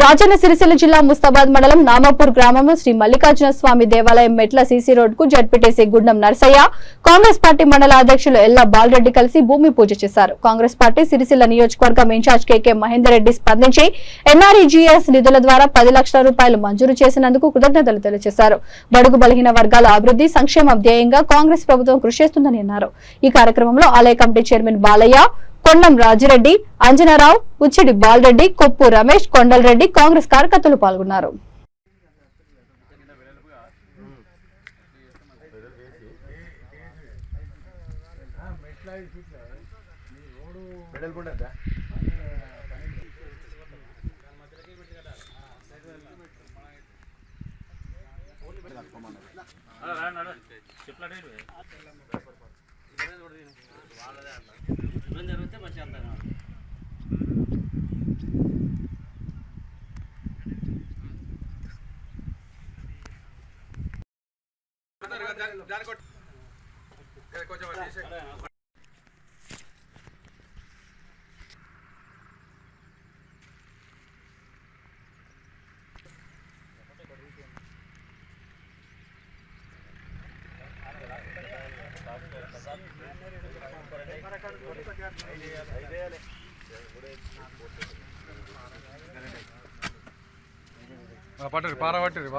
రాజన్న సిరిసిల్ల జిల్లా ముస్తాబాద్ మండలం నామాపూర్ గ్రామంలో శ్రీ మల్లికార్జున స్వామి దేవాలయం మెట్ల సీసీ రోడ్ కు జడ్పీటీసీ గుండం నర్సయ్య కాంగ్రెస్ పార్టీ మండల అధ్యక్షులు ఎల్లా బాలరెడ్డి కలిసి భూమి పూజ చేశారు. కాంగ్రెస్ పార్టీ సిరిసిల్ల నియోజకవర్గం ఇన్ఛార్జ్ కేకే మహేందర్ రెడ్డి స్పందించి ఎన్ఆర్ఈజీఎస్ నిధుల ద్వారా 10 లక్షల రూపాయలు మంజూరు చేసినందుకు కృతజ్ఞతలు తెలియజేశారు. బడుగు బలహీన వర్గాల అభివృద్ధి సంక్షేమం ధ్యేయంగా కాంగ్రెస్ ప్రభుత్వం కృషి చేస్తుందని అన్నారు. ఈ కార్యక్రమంలో ఆలయ కమిటీ చైర్మన్ బాలయ్య, కొండం రాజిరెడ్డి, అంజనారావు, ఉచ్చిడి బాలరెడ్డి, కొప్పు రమేష్, కొండలరెడ్డి కాంగ్రెస్ కార్యకర్తలు పాల్గొన్నారు. పట్టరు పారబట్టరు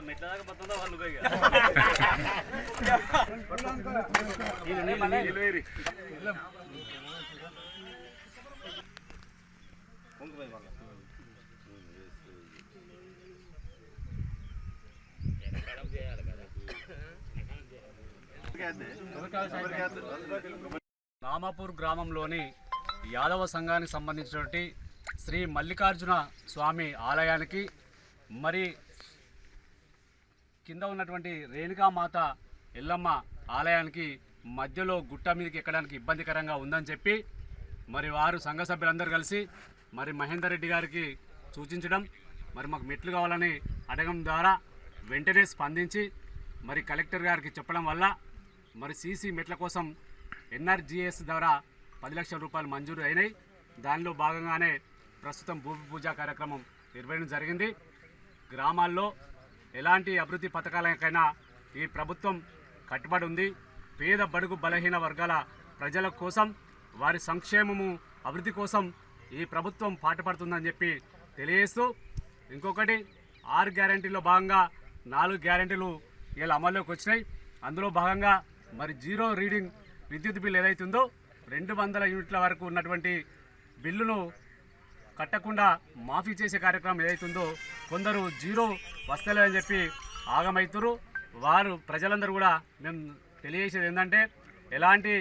మెట్ల దాకా పడుతుందా వాళ్ళు నామాపూర్ గ్రామంలోని యాదవ సంఘానికి సంబంధించినటువంటి శ్రీ మల్లికార్జున స్వామి ఆలయానికి మరి కింద ఉన్నటువంటి రేణుకామాత ఎల్లమ్మ ఆలయానికి మధ్యలో గుట్ట మీదకి ఎక్కడానికి ఇబ్బందికరంగా ఉందని చెప్పి మరి వారు సంఘ సభ్యులందరూ కలిసి మరి మహేందర్ రెడ్డి గారికి సూచించడం, మరి మాకు మెట్లు కావాలని అడగడం ద్వారా వెంటనే స్పందించి మరి కలెక్టర్ గారికి చెప్పడం వల్ల మరి సీసీ మెట్ల కోసం ఎన్ఆర్జీఎస్ ద్వారా 10 లక్షల రూపాయలు మంజూరు అయినాయి. దానిలో భాగంగానే ప్రస్తుతం భూమి పూజ కార్యక్రమం నిర్వహించడం జరిగింది. గ్రామాల్లో ఎలాంటి అభివృద్ధి పథకాలకైనా ఈ ప్రభుత్వం కట్టుబడి ఉంది. పేద బడుగు బలహీన వర్గాల ప్రజల కోసం, వారి సంక్షేమము అభివృద్ధి కోసం ఈ ప్రభుత్వం పాటుపడుతుందని చెప్పి తెలియజేస్తూ, ఇంకొకటి 6 గ్యారెంటీల్లో భాగంగా 4 గ్యారెంటీలు ఇలా అమల్లోకి వచ్చినాయి. అందులో భాగంగా మరి జీరో రీడింగ్ విద్యుత్ బిల్లు ఏదైతుందో 200 యూనిట్ల వరకు ఉన్నటువంటి బిల్లును కట్టకుండా మాఫీ చేసే కార్యక్రమం ఏదైతుందో కొందరు జీరో వస్తలేదని చెప్పి ఆగమవుతారు. వారు ప్రజలందరూ కూడా మేము తెలియజేసేది ఏంటంటే ఎలాంటి